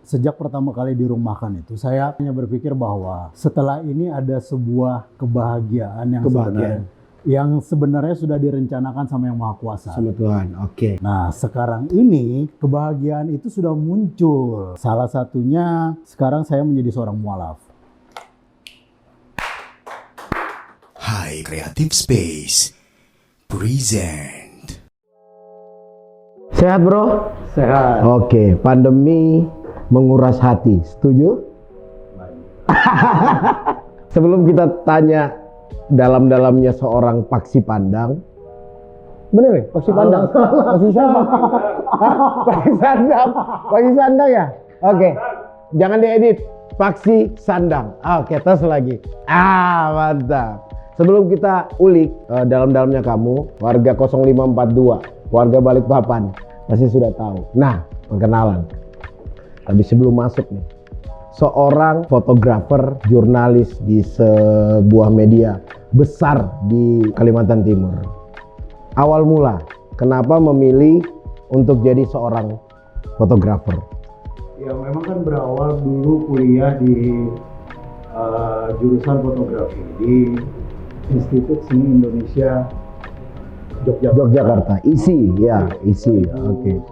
Sejak pertama kali dirumahkan itu, saya hanya berpikir bahwa setelah ini ada sebuah kebahagiaan yang sebenarnya sudah direncanakan sama Yang Maha Kuasa. Sama Tuhan. Oke. Nah, sekarang ini kebahagiaan itu sudah muncul. Salah satunya sekarang saya menjadi seorang mualaf. Hai Creative Space present. Sehat bro? Sehat. Oke, pandemi menguras hati, setuju? Sebelum kita tanya dalam-dalamnya seorang Paksi Pandang, bener ya? Paksi Pandang? Paksi siapa? Paksi Sandang? Paksi Sandang ya? Oke, jangan diedit. Paksi Sandang. Oke, tes lagi. Mantap. Sebelum kita ulik dalam-dalamnya kamu, warga 0542, warga Balikpapan, pasti sudah tahu. Nah, perkenalan. Tapi sebelum masuk nih, seorang fotografer, jurnalis di sebuah media besar di Kalimantan Timur. Awal mula, kenapa memilih untuk jadi seorang fotografer? Ya memang kan berawal dulu kuliah di jurusan fotografi di Institut Seni Indonesia Yogyakarta. ISI, ya ISI. Oke.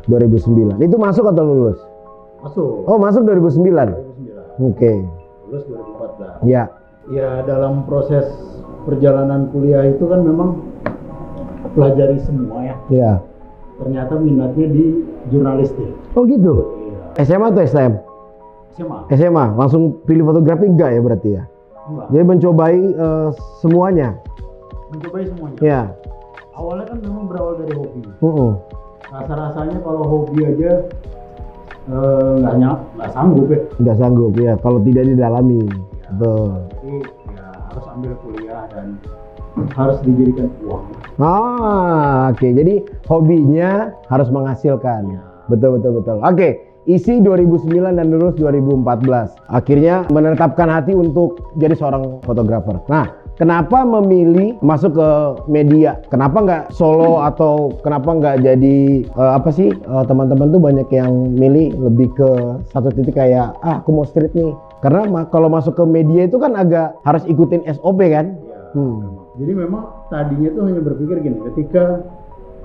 2009. Itu masuk atau lulus? Masuk. Oh, masuk 2009. 2009. Oke. Lulus 2014. Ya. Ya dalam proses perjalanan kuliah itu kan memang pelajari semua ya. Ya. Ternyata minatnya di jurnalistik. Oh gitu. Iya. SMA atau STM? SMA. SMA. Langsung pilih fotografi enggak ya berarti ya? Enggak. Jadi mencobai semuanya. Mencobai semuanya. Ya. Awalnya kan memang berawal dari hobi. Rasa-rasanya kalau hobi aja nggak sanggup ya. Nggak sanggup ya kalau tidak didalami. Betul. Jadi ya harus ambil kuliah dan harus dijadikan uang. Oke. Jadi hobinya harus menghasilkan. Ya. Betul. Oke. ISI 2009 dan lulus 2014. Akhirnya menetapkan hati untuk jadi seorang fotografer. Nah, kenapa memilih masuk ke media? Kenapa nggak solo atau kenapa nggak jadi teman-teman tuh banyak yang milih lebih ke satu titik kayak aku mau street nih. Karena kalau masuk ke media itu kan agak harus ikutin SOP kan? Ya, Jadi memang tadinya tuh hanya berpikir gini,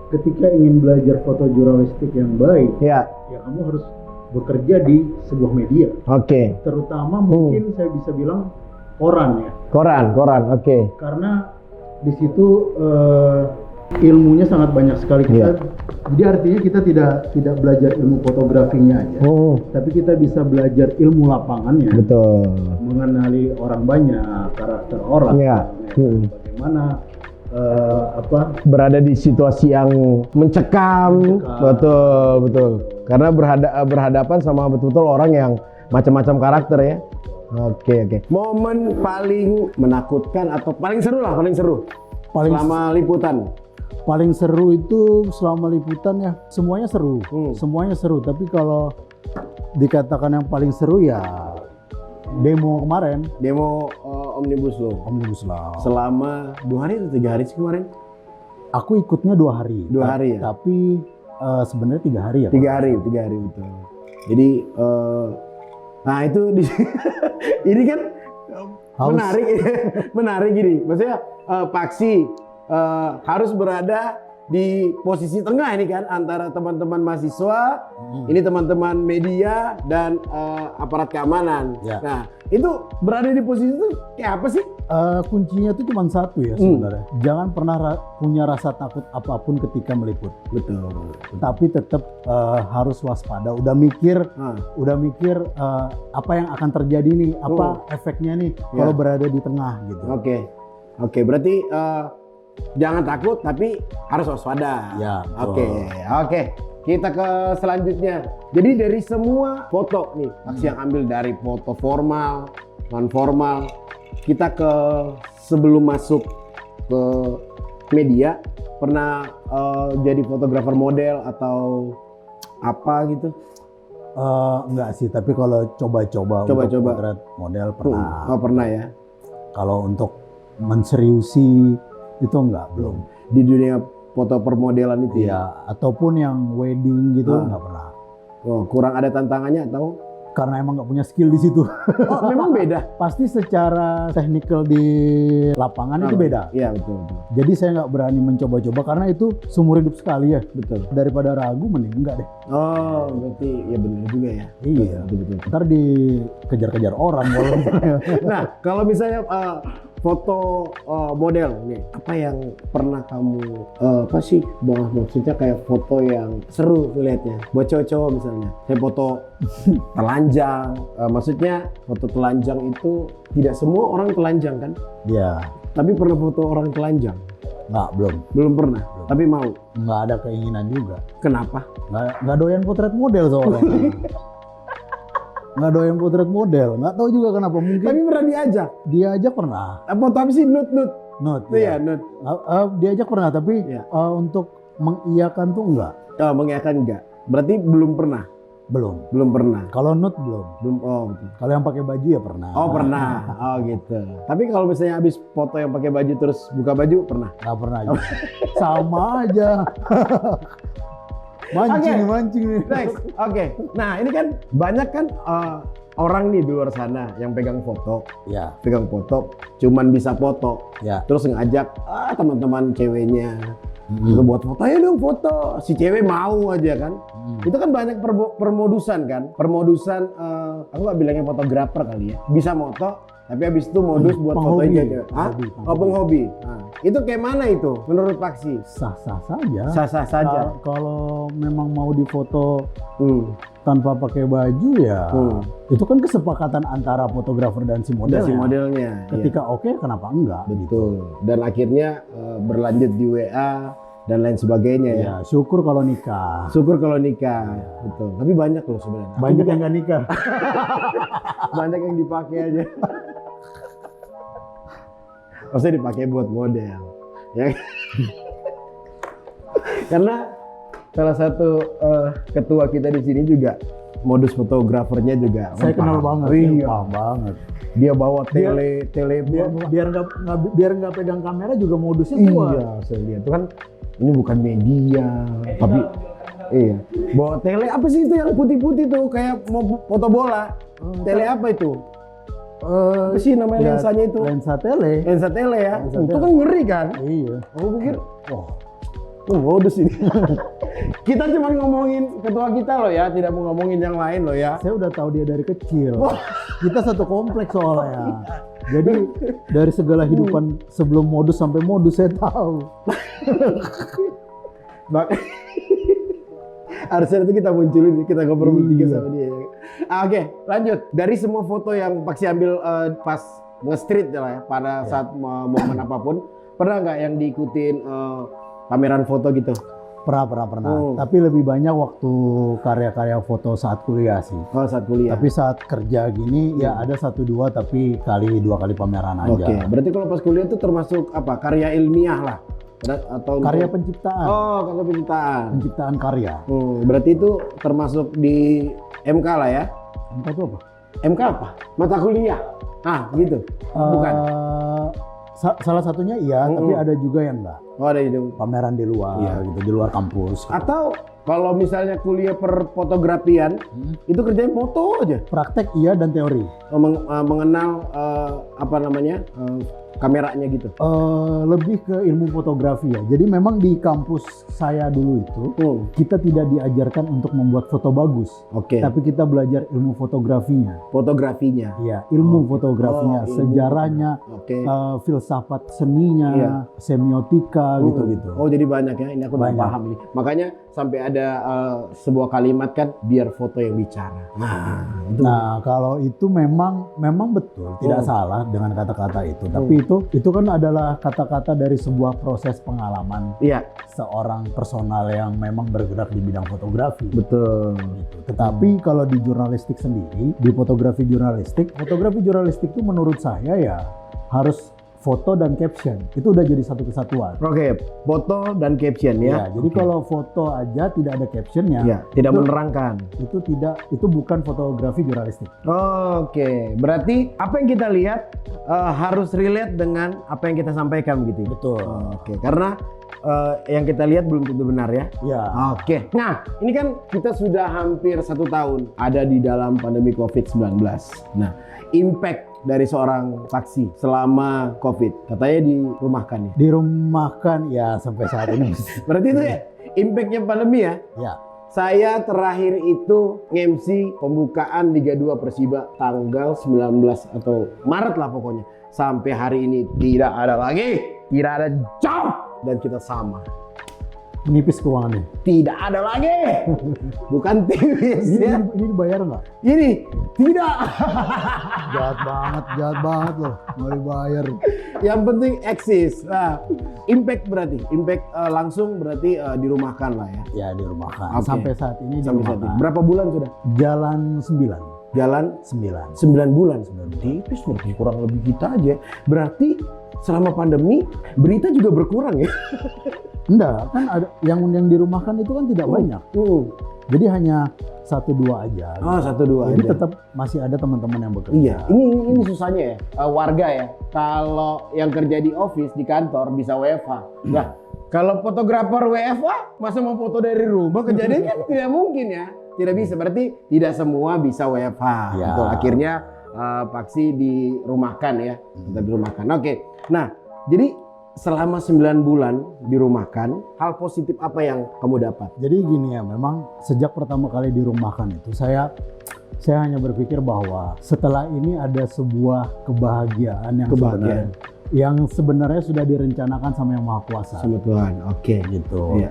ketika ingin belajar foto jurnalistik yang baik, ya kamu harus bekerja di sebuah media. Oke. Terutama mungkin saya bisa bilang koran ya. Koran. Oke. Karena di situ ilmunya sangat banyak sekali Jadi artinya kita tidak belajar ilmu fotografinya aja, tapi kita bisa belajar ilmu lapangannya. Betul. Mengenali orang banyak, karakter orang, bagaimana berada di situasi yang mencekam. Betul. Karena berhadapan sama betul-betul orang yang macam-macam karakter ya. Oke. Momen paling menakutkan atau paling seru selama liputan. Paling seru itu selama liputan ya semuanya seru. Semuanya seru, tapi kalau dikatakan yang paling seru ya demo kemarin. Demo Omnibus Law. Selama 2 hari atau 3 hari sih kemarin? Aku ikutnya 2 hari. 2 hari ya? Tapi sebenarnya 3 hari ya. 3 hari betul. Jadi nah itu ini kan menarik gini. Maksudnya Paksi harus berada di posisi tengah ini kan antara teman-teman mahasiswa, ini teman-teman media dan aparat keamanan. Ya. Nah, itu berada di posisi itu kayak apa sih? Kuncinya itu cuma satu ya sebenarnya. Jangan pernah punya rasa takut apapun ketika meliput. Betul. Tapi tetap harus waspada. Udah mikir apa yang akan terjadi nih, apa efeknya nih kalau berada di tengah gitu. Oke. Berarti jangan takut tapi harus waspada. Ya. Oke. Kita ke selanjutnya. Jadi dari semua foto nih, Paksi yang ambil dari foto formal, non formal, kita ke sebelum masuk ke media pernah jadi fotografer model atau apa gitu? Enggak sih, tapi kalau coba-coba potret model pernah. Pernah ya. Kalau untuk menseriusi itu belum. Di dunia foto permodelan itu ya, ataupun yang wedding gitu nggak pernah. Oh, kurang ada tantangannya atau? Karena emang nggak punya skill di situ. Oh, memang beda. Pasti secara teknikal di lapangan itu beda. Iya, betul. Jadi saya nggak berani mencoba-coba karena itu seumur hidup sekali ya. Betul. Daripada ragu mending enggak deh. Oh, berarti ya benar juga ya. Iya. Betul. Ntar dikejar-kejar orang kalau Nah, kalau misalnya foto model nih, apa yang pernah kamu apa sih bang, maksudnya kayak foto yang seru ngeliatnya buat cowok-cowok misalnya, saya foto telanjang, maksudnya foto telanjang itu tidak semua orang telanjang kan, ya. tapi pernah foto orang telanjang? Nggak, belum Pernah, tapi mau? nggak ada keinginan juga. Kenapa? Nggak doyan potret model soalnya. Nggak doyan potret model, nggak tahu juga kenapa. Mungkin Tapi pernah diajak pernah. foto apa sih, nut Not, ya nut. Diajak pernah, tapi Iya. Untuk mengiyakan tuh enggak. Mengiyakan enggak, berarti belum pernah. Belum Pernah. Kalau not belum. Betul. Kalau yang pakai baju ya pernah. Oh pernah, oh gitu. Tapi kalau misalnya habis foto yang pakai baju terus buka baju pernah? Nggak pernah juga. Sama aja. Mancing nih. Next, oke. Nah ini kan banyak kan orang nih di luar sana yang pegang foto, Ya, cuman bisa foto, ya. terus ngajak teman-teman ceweknya, lu buat foto, ayo dong foto. Si cewek mau aja kan. Itu kan banyak permodusan kan, aku nggak bilangnya fotografer kali ya, bisa moto tapi habis itu modus buat Penghobi. fotoin cewek. Penghobi. Nah, itu kayak mana itu menurut Paksi? Sah-sah saja. Sah-sah saja. Kalau memang mau difoto Hmm. tanpa pakai baju ya, itu kan kesepakatan antara fotografer dan si model. Si modelnya. Ketika oke, kenapa enggak? Betul. Dan akhirnya berlanjut di WA dan lain sebagainya ya. Ya, syukur kalau nikah. Syukur kalau nikah. Betul. Tapi banyak loh sebenarnya. Banyak yang nggak nikah. Banyak yang dipakai aja. Maksudnya dipakai buat model. Ya. Karena salah satu ketua kita di sini juga modus fotografernya juga. Saya kenal banget. Iya. Paham banget. Dia bawa tele Biar nggak pegang kamera juga modusnya kuat. Iya, saya lihat itu kan ini bukan media, tapi iya. Bawa tele apa sih itu yang putih-putih tuh kayak mau foto bola? Tele apa itu? Apa sih namanya lensanya itu? Lensa tele. Lensa tele ya. Lensa Itu tele. kan ngeri kan? Iya. Aku pikir, modus ini. Kita cuma ngomongin ketua kita loh ya, tidak mau ngomongin yang lain loh ya. Saya udah tahu dia dari kecil. Kita satu kompleks soalnya. Jadi dari segala hidupan sebelum modus sampai modus saya tahu. Harusnya nanti kita munculin, kita ngobrol bertiga Iya. sama dia. Oke, lanjut. Dari semua foto yang Paksi ambil pas nge-street lah ya, pada saat momen apapun, pernah nggak yang diikutin pameran foto gitu? Pernah. Tapi lebih banyak waktu karya-karya foto saat kuliah sih. Oh, saat kuliah. Tapi saat kerja gini ya ada 1-2 tapi dua kali pameran aja. Oke, berarti kalau pas kuliah itu termasuk apa? Karya ilmiah lah? Atau Karya penciptaan. Oh, karya penciptaan. Penciptaan karya. Berarti itu termasuk di MK lah ya? MK itu apa? MK apa? Mata kuliah. Gitu. Bukan. Salah satunya iya, tapi ada juga yang enggak. Oh, ada itu. Pameran di luar gitu, di luar kampus. Gitu. Atau kalau misalnya kuliah perfotografian, itu kerjanya foto aja. Praktek iya dan teori. Mengenal apa namanya? Kameranya gitu. Lebih ke ilmu fotografi ya. Jadi memang di kampus saya dulu itu kita tidak diajarkan untuk membuat foto bagus. Oke. Tapi kita belajar ilmu fotografinya. Fotografinya. Iya, ilmu fotografinya, ilmu sejarahnya, Oke. filsafat seninya, Iya. semiotika gitu-gitu. Oh, jadi banyak ya. Ini aku udah Banyak. paham ini. Makanya sampai ada sebuah kalimat kan, biar foto yang bicara. Itu. Nah, kalau itu memang betul, tidak salah dengan kata-kata itu. Tapi itu kan adalah kata-kata dari sebuah proses pengalaman Iya, seorang personal yang memang bergerak di bidang fotografi. betul. Gitu. Tetapi kalau di jurnalistik sendiri, di fotografi jurnalistik itu menurut saya ya harus foto dan caption itu udah jadi satu kesatuan. Oke, foto dan caption ya. Jadi kalau foto aja tidak ada captionnya, Ya, tidak menerangkan. Itu bukan fotografi jurnalistik. Oke, berarti apa yang kita lihat harus relate dengan apa yang kita sampaikan gitu. Betul. Oke, karena yang kita lihat belum tentu benar ya. Ya. Oke. Nah, ini kan kita sudah hampir 1 tahun ada di dalam pandemi COVID-19. Nah, impact dari seorang saksi selama COVID, katanya dirumahkan ya. Dirumahkan ya sampai saat ini. Berarti itu ya impactnya pandemi ya. Ya. Saya terakhir itu nge-MC pembukaan Liga 2 Persiba tanggal 19 atau Maret lah pokoknya. Sampai hari ini tidak ada lagi, tidak ada job dan kita sama. Menipis keuangannya. Tidak ada lagi. Bukan tipis ya. Ini dibayar nggak? Ini tidak. Jahat banget loh. Nggak dibayar. Yang penting eksis. Nah, impact berarti, langsung berarti dirumahkan lah ya. Ya dirumahkan. Oke. Sampai saat ini Sampai saat dirumahkan. ini. Berapa bulan sudah? Jalan 9. Jalan 9. 9 bulan. Tipis berarti kurang lebih kita aja. Berarti selama pandemi berita juga berkurang ya. Enggak, kan ada yang dirumahkan itu kan tidak banyak. Jadi hanya 1-2 aja. Oh, 1-2 Jadi aja. tetap masih ada teman-teman yang bekerja. Iya, ini susahnya ya, warga ya. Kalau yang kerja di office, di kantor bisa WFH. Nah, kalau fotografer WFH, masa mau foto dari rumah, kejadian kan tidak mungkin ya. Tidak bisa, berarti tidak semua bisa WFH. Ya. Betul, akhirnya Paksi dirumahkan ya, tetap dirumahkan. Oke, nah jadi selama 9 bulan dirumahkan, hal positif apa yang kamu dapat? Jadi gini ya, memang sejak pertama kali dirumahkan itu saya hanya berpikir bahwa setelah ini ada sebuah kebahagiaan yang sebenarnya sudah direncanakan sama Yang Maha Kuasa. Sama Tuhan, oke. Gitu. Iya.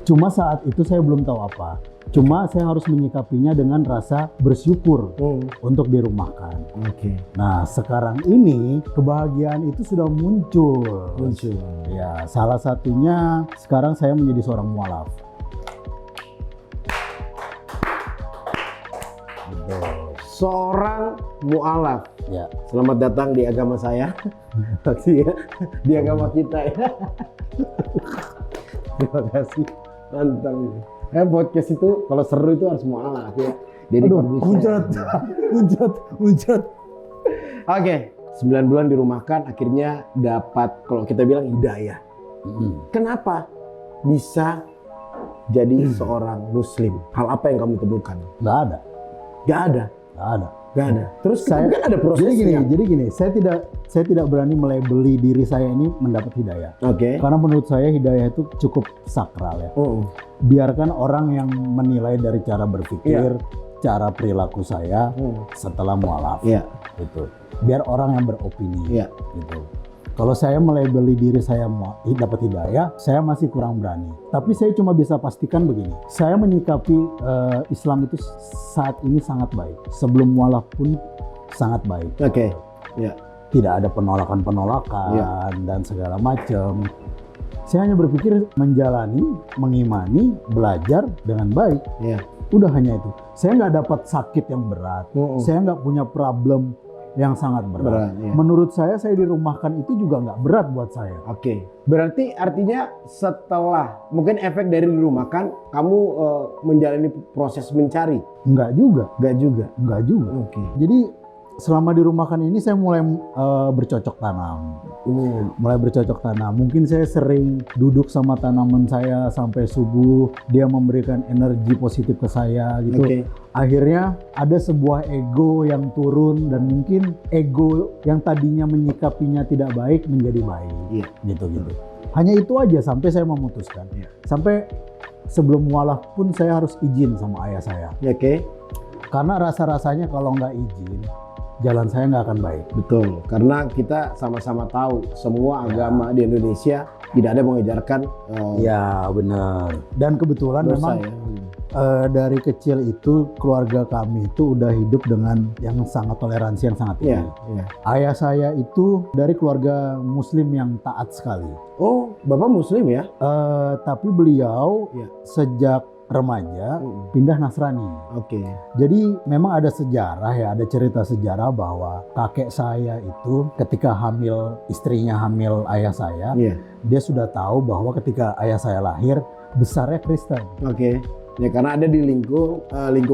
Cuma saat itu saya belum tahu apa. Cuma saya harus menyikapinya dengan rasa bersyukur untuk dirumahkan. Oke. Nah, sekarang ini kebahagiaan itu sudah muncul. Ya, salah satunya sekarang saya menjadi seorang mualaf. Betul. Seorang mualaf. Ya. Selamat datang di agama saya. Saksi ya. Di agama kita ya. Terima kasih. Tantang. Podcast itu kalau seru itu harus mualaf ya. Jadi Muncrat. Oke, 9 bulan dirumahkan akhirnya dapat kalau kita bilang hidayah. Kenapa bisa jadi seorang muslim? Hal apa yang kamu temukan? Nggak ada. Terus kan ada prosesnya. Jadi gini, saya tidak berani melabeli diri saya ini mendapat hidayah. Oke. Karena menurut saya hidayah itu cukup sakral ya. Biarkan orang yang menilai dari cara berpikir, cara perilaku saya setelah mualaf. Gitu. Biar orang yang beropini. Gitu. Kalau saya melabeli diri saya dapat hidayah, saya masih kurang berani. Tapi saya cuma bisa pastikan begini, saya menyikapi Islam itu saat ini sangat baik. Sebelum mualaf pun sangat baik. Oke. Tidak ada penolakan-penolakan dan segala macam. Saya hanya berpikir menjalani, mengimani, belajar dengan baik. Udah hanya itu. Saya nggak dapat sakit yang berat. Saya nggak punya problem yang sangat berat. Menurut saya dirumahkan itu juga nggak berat buat saya. Oke. Berarti artinya setelah mungkin efek dari dirumahkan, kamu menjalani proses mencari? Enggak juga. Oke. Jadi selama dirumahkan ini saya mulai bercocok tanam. Mungkin saya sering duduk sama tanaman saya sampai subuh, dia memberikan energi positif ke saya gitu. Akhirnya ada sebuah ego yang turun dan mungkin ego yang tadinya menyikapinya tidak baik menjadi baik. Gitu. Hanya itu aja sampai saya memutuskan. Sampai sebelum mualaf pun saya harus izin sama ayah saya. Karena rasa-rasanya kalau nggak izin, jalan saya nggak akan baik. Betul, karena kita sama-sama tahu semua agama di Indonesia tidak ada mengajarkan ya benar. Dan kebetulan dosa, memang dari kecil itu keluarga kami itu udah hidup dengan yang sangat toleransi yang sangat tinggi. Ayah saya itu dari keluarga Muslim yang taat sekali. Oh, Bapak Muslim ya? Tapi beliau sejak remaja pindah Nasrani. Oke. Jadi memang ada sejarah ya, ada cerita sejarah bahwa kakek saya itu ketika hamil, istrinya hamil ayah saya, dia sudah tahu bahwa ketika ayah saya lahir besarnya Kristen. Oke. Ya karena ada di lingkup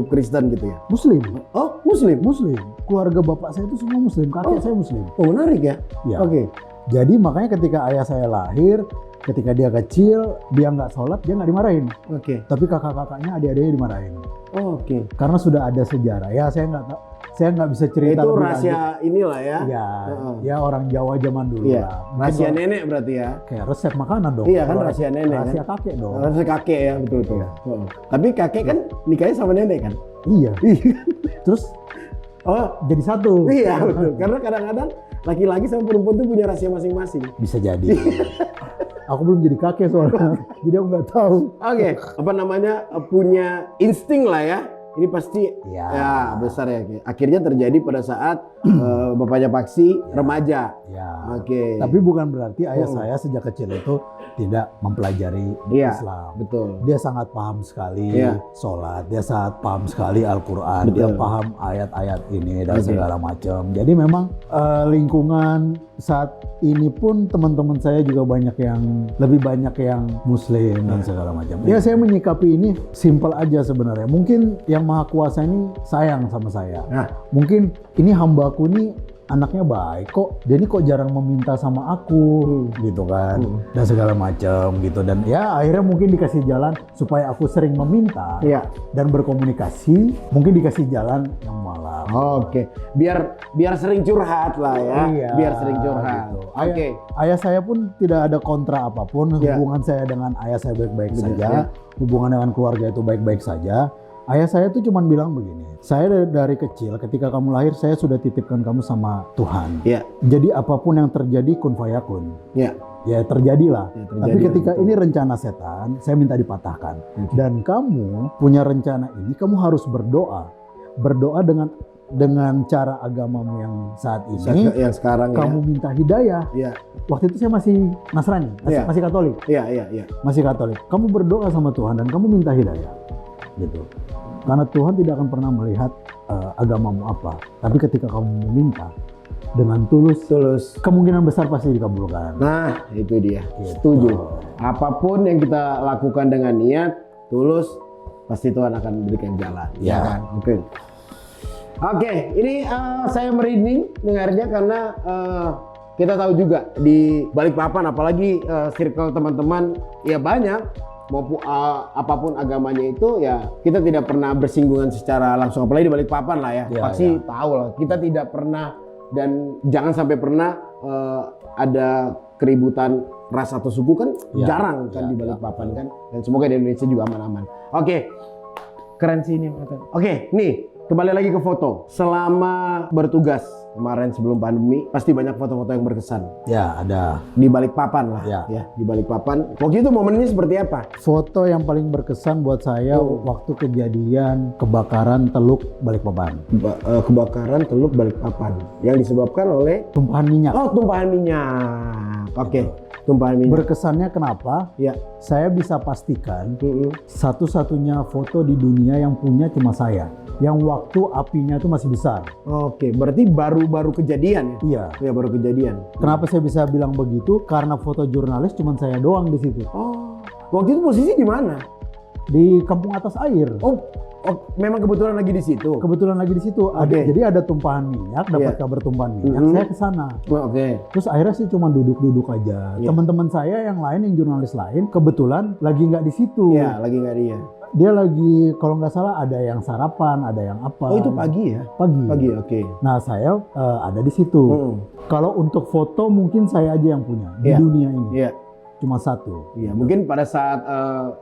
Kristen gitu ya. Muslim. Oh, Muslim. Muslim. Keluarga bapak saya itu semua Muslim, kakek saya Muslim. Oh, menarik ya. Ya. Oke. Jadi makanya ketika ayah saya lahir, ketika dia kecil, dia nggak sholat, dia nggak dimarahin. Oke. Tapi kakak-kakaknya, adik-adiknya dimarahin. Oh, oke. Karena sudah ada sejarah. Ya saya nggak bisa cerita Itu lebih rahasia lanjut. inilah ya. Ya, ya orang Jawa zaman dulu Iya. lah. Mungkin Rahasia kalau- nenek berarti ya. Kayak resep makanan dong. Iya kan Kalau rahasia nenek rahasia kan. kakek dong. Rahasia kakek ya, betul. Iya. Oh. Tapi kakek kan nikahnya sama nenek kan? Iya. Terus Oh, jadi satu. iya betul. Karena kadang-kadang laki-laki sama perempuan tuh punya rahasia masing-masing. Bisa jadi. Aku belum jadi kakek soalnya. Jadi aku nggak tahu. Oke, apa namanya, punya insting lah ya. Ini pasti Ya. ya besar ya. Akhirnya terjadi pada saat bapaknya Paksi remaja. Ya. Oke. Tapi bukan berarti ayah saya sejak kecil itu tidak mempelajari Iya, Islam. betul. Dia sangat paham sekali Iya. sholat, dia sangat paham sekali Al-Quran, Betul. dia paham ayat-ayat ini dan Oke. segala macam. Jadi memang lingkungan saat ini pun teman-teman saya juga lebih banyak yang Muslim dan segala macam. Ya saya menyikapi ini simpel aja sebenarnya. Mungkin yang Maha Kuasa ini sayang sama saya. Nah, Mungkin ini hambaku nih anaknya baik kok, dia ini kok jarang meminta sama aku gitu kan, dan segala macam gitu. Dan ya akhirnya mungkin dikasih jalan supaya aku sering meminta iya. dan berkomunikasi, mungkin dikasih jalan yang malam. Oke. Biar sering curhat lah ya. Iya, Biar sering curhat. gitu. Oke. Ayah saya pun tidak ada kontra apapun. Iya. Hubungan saya dengan ayah saya baik-baik Benar, saja. ya. Hubungan dengan keluarga itu baik-baik saja. Ayah saya tuh cuman bilang begini, saya dari kecil ketika kamu lahir saya sudah titipkan kamu sama Tuhan. Iya. Jadi apapun yang terjadi kun fayakun. Iya. Ya terjadilah. Ya, terjadi, Tapi ketika betul. ini rencana setan, saya minta dipatahkan. Dan kamu punya rencana ini, kamu harus berdoa. Berdoa dengan cara agamamu yang saat ini. Yang sekarang Kamu minta hidayah. ya. Waktu itu saya masih Nasrani, Iya. masih Katolik. Iya. Masih Katolik. Kamu berdoa sama Tuhan dan kamu minta hidayah. Gitu. Karena Tuhan tidak akan pernah melihat agamamu apa. Tapi ketika kamu meminta dengan tulus, kemungkinan besar pasti dikabulkan. Nah, itu dia. Gitu. Setuju. Apapun yang kita lakukan dengan niat tulus, pasti Tuhan akan berikan jalan. Ya. kan? Oke. Oke, ini saya merinding dengarnya karena kita tahu juga di Balikpapan, apalagi circle teman-teman ya banyak, maupun apapun agamanya itu ya kita tidak pernah bersinggungan secara langsung, apalagi di Balikpapan lah ya. Ya, Pasti ya. tahu lah, kita tidak pernah dan jangan sampai pernah ada keributan ras atau suku kan Ya, jarang kan ya, di Balikpapan kan, dan semoga di Indonesia juga aman-aman. Oke, keren sih ini. Oke, nih kembali lagi ke foto. Selama bertugas kemarin sebelum pandemi, pasti banyak foto-foto yang berkesan Ya, ada. di Balikpapan lah. Ya. Di Balikpapan. Waktu itu momennya seperti apa? Foto yang paling berkesan buat saya waktu kejadian kebakaran Teluk Balikpapan. Kebakaran Teluk Balikpapan yang disebabkan oleh Tumpahan minyak. tumpahan minyak. Oke, tumpahan minyak. Berkesannya kenapa? Ya. Saya bisa pastikan satu-satunya foto di dunia yang punya cuma saya. Yang waktu apinya itu masih besar. Oke, berarti baru-baru kejadian ya? Iya. Ya, baru kejadian. Kenapa saya bisa bilang begitu? Karena foto jurnalis cuma saya doang di situ. Oh, waktu itu posisi di mana? Di kampung atas air. Oh, memang kebetulan lagi di situ. Kebetulan lagi di situ. Oke. Jadi ada tumpahan minyak, dapat Iya. kabar tumpahan minyak, saya ke sana. Oke. Terus akhirnya sih cuma duduk-duduk aja. Iya. Teman-teman saya yang lain, yang jurnalis lain, kebetulan lagi nggak di situ. Ya, lagi nggak dia. Dia lagi, kalau nggak salah ada yang sarapan, ada yang apa. Oh, itu pagi ya? Pagi. Pagi, oke. Nah saya ada di situ. Kalau untuk foto mungkin saya aja yang punya di Iya. dunia ini. Iya. Cuma satu. Iya, mungkin pada saat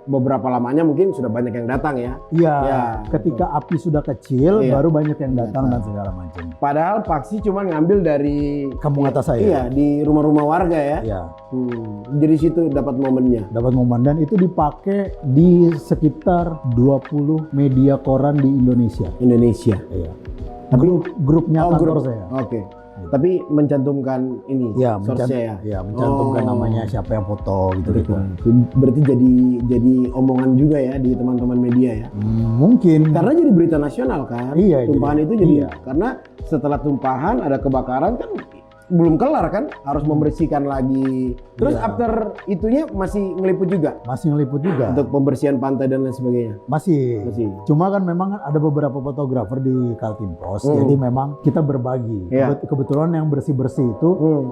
beberapa lamanya mungkin sudah banyak yang datang ya. Iya. Ya, Ketika api sudah kecil, Iya. baru banyak yang datang dan segala macam. Padahal Paksi cuma ngambil dari Kampung atas saya. Iya, di rumah-rumah warga ya. Iya. Jadi situ dapat momennya. Dapat momen dan itu dipakai di sekitar 20 media koran di Indonesia. Indonesia. Iya. Grupnya kantor grup. saya. Oke. Tapi mencantumkan ini Ya, source-nya ya. ya mencantumkan namanya siapa yang foto gitu. Berarti jadi omongan juga ya di teman-teman media ya. Mungkin. Karena jadi berita nasional kan. Iya, Tumpahan jadi- itu jadi iya. karena setelah tumpahan ada kebakaran kan belum kelar kan, harus membersihkan lagi. Terus Iya. after itunya masih ngeliput juga Masih ngeliput juga. untuk pembersihan pantai dan lain sebagainya. Masih. Masih. Cuma kan memang ada beberapa fotografer di Kaltim Pos, Hmm. jadi memang kita berbagi. Iya. Kebetulan yang bersih-bersih itu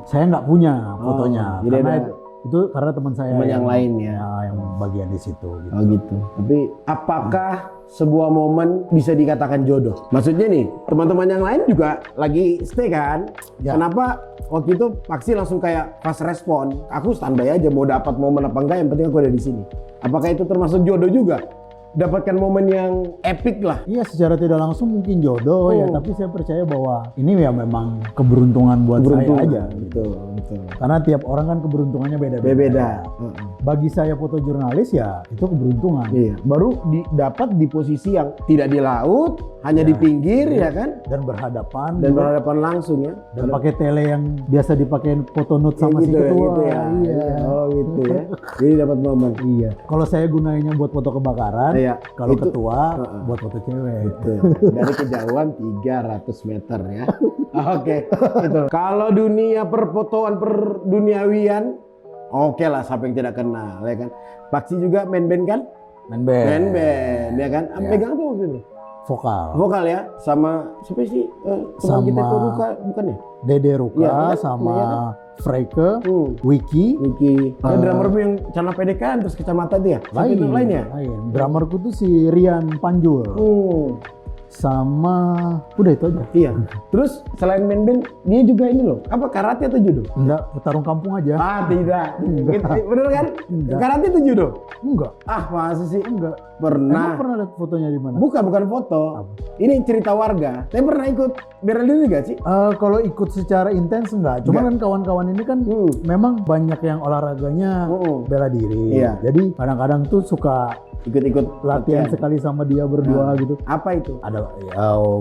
saya nggak punya fotonya, jadi karena ada- itu karena teman saya Teman yang lain ya. yang bagian di situ. Gitu. Oh gitu. Tapi apakah sebuah momen bisa dikatakan jodoh? Maksudnya nih, teman-teman yang lain juga lagi stay kan? Ya. Kenapa waktu itu Paksi langsung kayak fast respon? Aku standby aja, mau dapat momen apa enggak, yang penting aku ada di sini. Apakah itu termasuk jodoh juga? Dapatkan momen yang epic lah. Iya, secara tidak langsung mungkin jodoh ya, Oh. tapi saya percaya bahwa ini ya memang keberuntungan buat saya aja. Betul, betul. Karena tiap orang kan keberuntungannya beda-beda. Beda. Bagi saya fotojurnalis ya itu keberuntungan. Iya. Baru dapat di posisi yang tidak di laut, hanya di pinggir ya kan? Dan berhadapan Dan juga. berhadapan langsung ya. Dan pakai tele yang biasa dipakai foto note sama si gitu, ketua. gitu ya. Iya. Oh gitu ya. Jadi dapat momen. Iya. Kalau saya gunainnya buat foto kebakaran, Iya. kalau Itu- ketua buat foto cewek. Betul. Dari kejauhan 300 meter ya. Oke, itu. Kalau dunia perfotoan perduniawian, oke lah, siapa yang tidak kenal ya kan. Paksi juga main band kan? Main band. Main band ya kan. Ya. Pegang apa waktu itu? Vokal. Vokal ya, sama siapa sih? Teman Sama- kita itu Ruka bukan ya? Dede Ruka Iya, kan? sama Iya kan? Freike, Hmm. Wiki. Wiki. Drummermu yang celana pendek kan terus kacamata itu ya? Siapa itu lainnya? Lain. Drummerku tuh si Rian Panjul. Sama udah itu aja. Iya. Terus selain main band, dia juga ini loh. Apa karate atau judo? Enggak, petarung kampung aja. Ah tidak. Bener kan? Enggak. Karate itu judo. Enggak. Ah masa sih? Enggak. Pernah. Emang pernah lihat fotonya di mana? Bukan foto. Ini cerita warga. Saya pernah ikut bela diri gak sih? Kalau ikut secara intens enggak. Cuma kan kawan-kawan ini kan memang banyak yang olahraganya bela diri. Iya. Jadi kadang-kadang tuh suka Ikut-ikut latihan sekali sama dia berdua gitu. Apa itu? Ada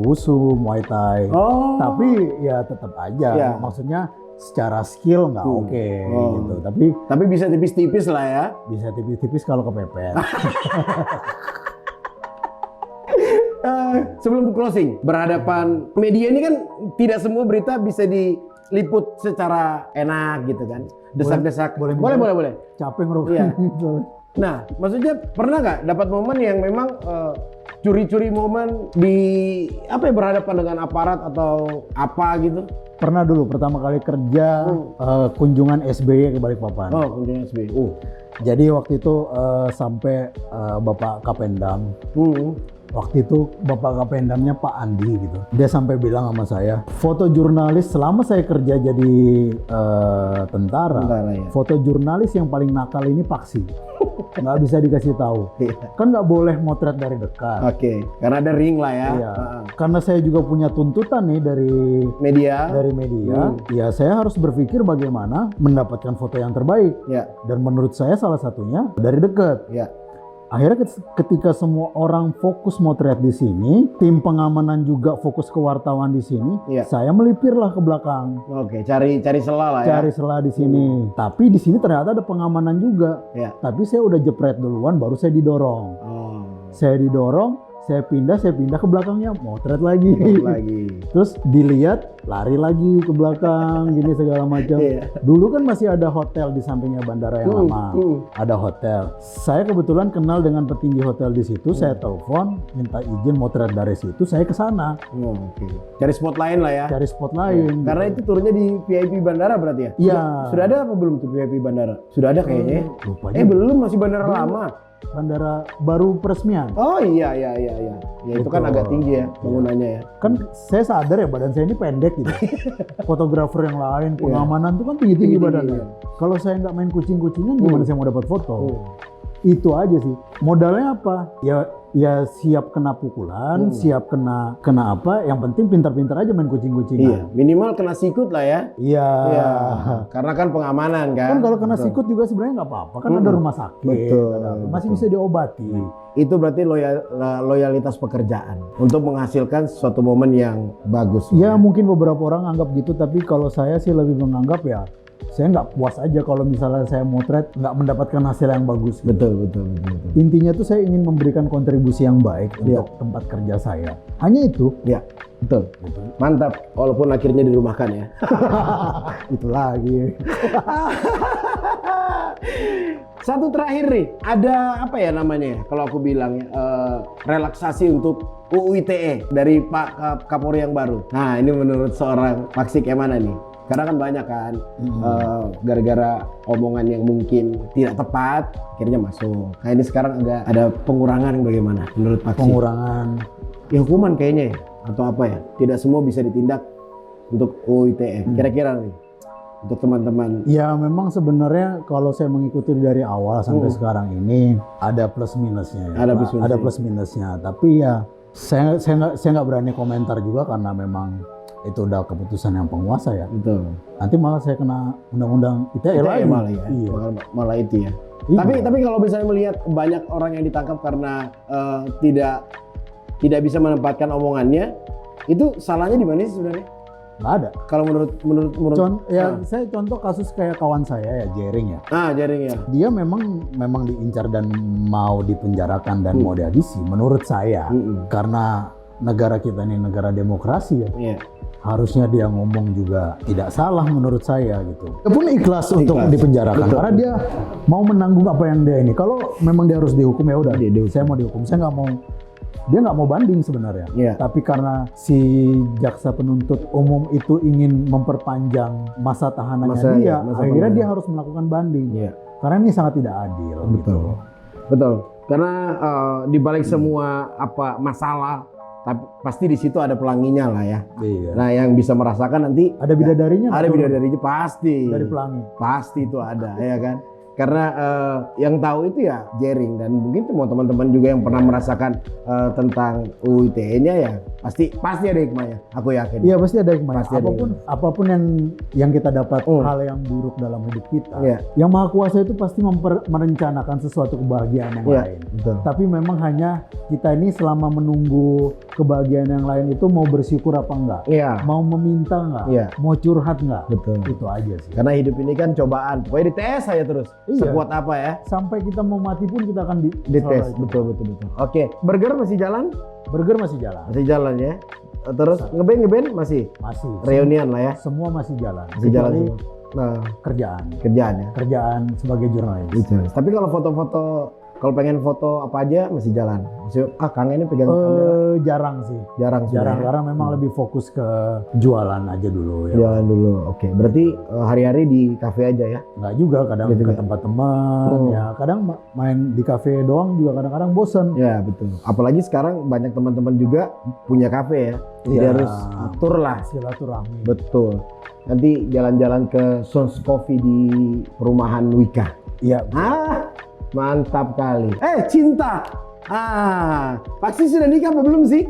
wushu, muay thai. Oh. Tapi ya tetap aja. Iya. Maksudnya secara skill nggak oke gitu. Tapi bisa tipis-tipis lah ya. Bisa tipis-tipis kalau kepepet. Sebelum closing, berhadapan media ini kan tidak semua berita bisa diliput secara enak gitu kan. Desak-desak. Boleh. Boleh. Capek ngerokok. Iya. Nah, maksudnya pernah nggak dapat momen yang memang curi-curi momen di apa ya, berhadapan dengan aparat atau apa gitu? Pernah dulu pertama kali kerja kunjungan SBY ke Balikpapan. Oh, kunjungan SBY. Jadi waktu itu sampai Bapak Kapendam. Waktu itu Bapak Kapendamnya Pak Andi gitu. Dia sampai bilang sama saya, foto jurnalis selama saya kerja jadi tentara ya. foto jurnalis yang paling nakal ini Paksi. Nggak bisa dikasih tahu. Iya. Kan nggak boleh motret dari dekat. Oke, karena ada ring lah ya. Iya. Karena saya juga punya tuntutan nih dari Media. media, ya saya harus berpikir bagaimana mendapatkan foto yang terbaik. Ya, Dan menurut saya salah satunya dari dekat. ya. Akhirnya ketika semua orang fokus motret di sini, tim pengamanan juga fokus ke wartawan di sini, Iya. saya melipirlah ke belakang, Oke, cari sela lah ya. cari celah di sini. Tapi di sini ternyata ada pengamanan juga. Ya. Tapi saya udah jepret duluan, baru saya didorong. Oh, Saya didorong, saya pindah ke belakangnya, motret lagi. lagi. Terus dilihat, lari lagi ke belakang, gini segala macam. Iya. Dulu kan masih ada hotel di sampingnya bandara yang lama. Ada hotel. Saya kebetulan kenal dengan petinggi hotel di situ. Saya telepon, minta izin motret dari situ. Saya ke sana, Oh, oke. Cari spot lain lah ya. cari spot lain. Karena itu turunnya di VIP bandara berarti ya? Iya. Sudah ada apa belum tuh VIP bandara? Sudah ada kayaknya. Lupa juga. Belum, masih bandara lama. Bandara baru peresmian. Oh iya. Ya itu kan Betul. agak tinggi ya bangunannya ya. Kan saya sadar ya badan saya ini pendek gitu. Fotografer yang lain, pengamanan tuh kan tinggi-tinggi badannya. Kalau saya nggak main kucing-kucingan, gimana saya mau dapat foto? Itu aja sih. Modalnya apa? Ya siap kena pukulan, siap kena apa. Yang penting pintar-pintar aja main Iya, kucing-kucingan. minimal kena sikut lah ya. Iya. Iya. Karena kan pengamanan kan. Kan kalau kena Betul. sikut juga sebenarnya nggak apa-apa. Kan ada rumah sakit. Betul, ada apa. Masih betul. bisa diobati. itu berarti loyalitas pekerjaan untuk menghasilkan suatu momen yang bagus. Ya mungkin beberapa orang anggap gitu, tapi kalau saya sih lebih menganggap ya saya nggak puas aja kalau misalnya saya motret nggak mendapatkan hasil yang bagus. Betul. Intinya tuh saya ingin memberikan kontribusi yang baik untuk tempat kerja saya. Hanya itu. Ya, betul. Mantap. Walaupun akhirnya dirumahkan ya. Itu lagi. Satu terakhir nih, ada apa ya namanya? Kalau aku bilang relaksasi untuk UU ITE dari Pak Kapolri yang baru. Nah, ini menurut seorang Paksik yang mana nih? Karena kan banyak kan, gara-gara omongan yang mungkin tidak tepat, akhirnya masuk. Nah ini sekarang agak ada pengurangan bagaimana menurut Paksik? Pengurangan. Ya hukuman kayaknya ya, atau apa ya? Tidak semua bisa ditindak untuk UU ITE. Kira-kira nih, untuk teman-teman. Ya memang sebenarnya kalau saya mengikuti dari awal sampai sekarang ini ada plus minusnya. Ya, ada plus minusnya. Tapi ya saya nggak berani komentar juga karena memang itu udah keputusan yang penguasa ya. Betul. Nanti malah saya kena undang-undang ITE lain. Malah ya. Iya. Malah itu ya. Iya. Tapi kalau misalnya melihat banyak orang yang ditangkap karena tidak bisa menempatkan omongannya, itu salahnya di mana sih sebenarnya? Nggak ada. Kalau menurut saya contoh kasus kayak kawan saya ya, Jering ya. Jering ya. Dia memang diincar dan mau dipenjarakan dan mau dihabisi menurut saya. Karena negara kita ini negara demokrasi ya. Iya. Harusnya dia ngomong juga tidak salah menurut saya gitu. Dia pun ikhlas untuk dipenjarakan. Betul. Karena dia mau menanggung apa yang dia ini. Kalau memang dia harus dihukum ya udah. Saya mau dihukum. Saya nggak mau. Dia nggak mau banding sebenarnya. Yeah. Tapi karena si jaksa penuntut umum itu ingin memperpanjang masa tahanannya akhirnya dia harus melakukan banding. Yeah. Karena ini sangat tidak adil. Betul. Karena di balik semua masalah, tapi pasti di situ ada pelanginya lah ya. Iya. Nah, yang bisa merasakan nanti ada bidadarinya. Ada bidadarinya pasti. Dari pelangi. Pasti itu ada, ya kan? Karena yang tahu itu ya Jering, dan mungkin semua teman-teman juga yang pernah merasakan tentang UU ITE-nya ya pasti ada hikmahnya. Aku yakin. Iya, pasti ada hikmahnya. Apapun yang kita dapat hal yang buruk dalam hidup kita. Yang Maha Kuasa itu pasti merencanakan sesuatu kebahagiaan yang lain. Betul. Tapi memang hanya kita ini selama menunggu kebahagiaan yang lain itu mau bersyukur apa enggak? Iya. Mau meminta enggak? Mau curhat enggak? Betul. Itu aja sih. Karena hidup ini kan cobaan. Pokoknya dites aja terus. Sekuat apa ya? Sampai kita mau mati pun kita akan dites. Betul. Oke. Burger masih jalan? Burger masih jalan. Masih jalan ya. Terus ngeband masih? Masih. Reunian lah ya. Semua masih jalan. Masih jalan semua. Nah, kerjaan ya. Kerjaan sebagai jurnalis. Tapi kalau foto-foto, kalau pengen foto apa aja masih jalan. Masih Kang ini pegang kamera. Jarang sih. Jarang karena memang lebih fokus ke jualan aja dulu ya. Jualan dulu. Oke. Berarti hari-hari di kafe aja ya? Enggak juga, kadang ke tempat teman ya. Kadang main di kafe doang juga kadang-kadang bosen. Ya, betul. Apalagi sekarang banyak teman-teman juga punya kafe ya. Jadi harus atur lah silaturahmi. Betul. Nanti jalan-jalan ke Sons Coffee di perumahan Wika. Iya. Mantap kali. Cinta. Paksik sudah nikah apa belum sih?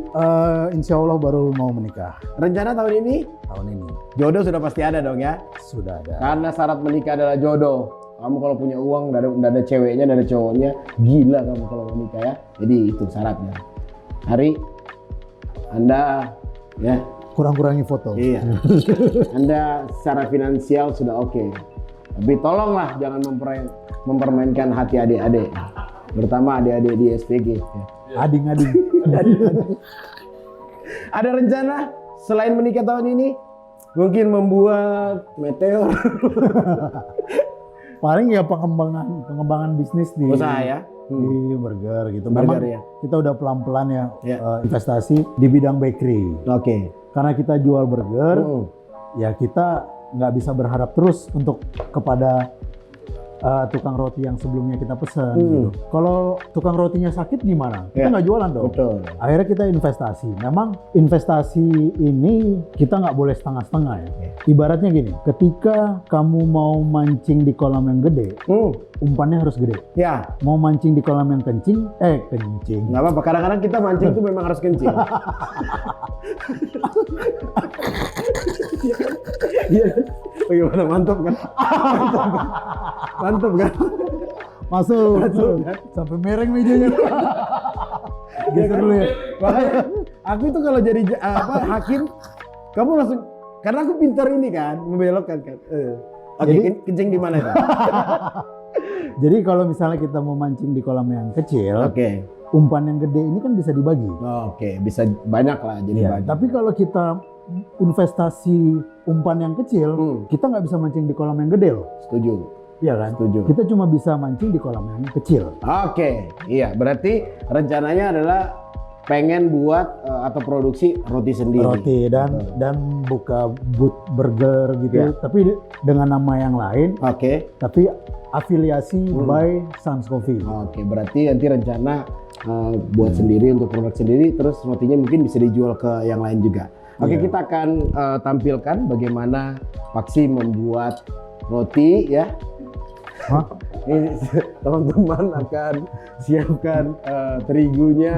Insya Allah baru mau menikah. Rencana tahun ini? Tahun ini. Jodoh sudah pasti ada dong ya? Sudah ada. Karena syarat menikah adalah jodoh. Kamu kalau punya uang, nggak ada ceweknya, nggak ada cowoknya, gila kamu kalau menikah ya. Jadi itu syaratnya. Hari Anda ya kurang-kurangi foto. Iya. Anda secara finansial sudah oke. Tapi tolonglah jangan mempermainkan hati adik-adik. Terutama adik-adik di SPG. Ading-ading. Ada rencana selain menikah tahun ini? Mungkin membuat meteor. Paling ya pengembangan bisnis di usaha ya. Di burger gitu. Memang kita udah pelan-pelan ya investasi di bidang bakery. Oke. Karena kita jual burger, ya kita nggak bisa berharap terus untuk kepada tukang roti yang sebelumnya kita pesan. Gitu. Kalau tukang rotinya sakit gimana? Kita nggak jualan dong. Betul. Akhirnya kita investasi. Memang investasi ini kita nggak boleh setengah-setengah ya. Ibaratnya gini, ketika kamu mau mancing di kolam yang gede, umpannya harus gede. Ya. Mau mancing di kolam yang kencing. Nggak apa-apa. Kadang-kadang kita mancing itu memang harus kencing. Iya. Bagaimana, mantap kan? Mantap kan? Masuk kan? Sampai mereng mejanya. Geser dulu ya. Makanya aku itu kalau jadi hakim, kamu langsung karena aku pintar ini kan, membelokkan kan. Oke, kencing di mana itu? Jadi kalau misalnya kita mau mancing di kolam yang kecil, umpan yang gede ini kan bisa dibagi. Oke, bisa banyak lah jadi banyak. Tapi kalau kita investasi umpan yang kecil, kita nggak bisa mancing di kolam yang gede loh. Setuju. Iya kan? Setuju. Kita cuma bisa mancing di kolam yang kecil. Oke, iya. Berarti rencananya adalah pengen buat atau produksi roti sendiri. Roti dan buka booth burger gitu, tapi dengan nama yang lain. Tapi afiliasi by Sans Coffee. Oke, berarti nanti rencana buat sendiri untuk produk sendiri, terus rotinya mungkin bisa dijual ke yang lain juga. Oke, kita akan tampilkan bagaimana Paksi membuat roti ya. Ini teman-teman akan siapkan terigunya,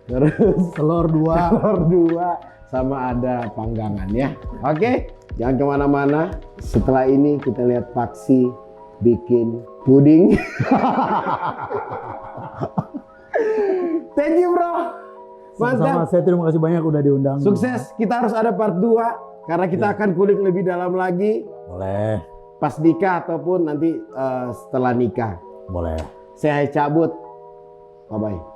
terus telur dua, sama ada panggangan ya. Oke, jangan kemana-mana. Setelah ini kita lihat Paksi bikin puding. Thank you bro. Sama-sama, saya terima kasih banyak udah diundang. Sukses, kita harus ada part 2 karena kita akan kulik lebih dalam lagi. Boleh. Pas nikah ataupun nanti setelah nikah. Boleh. Saya cabut. Bye-bye.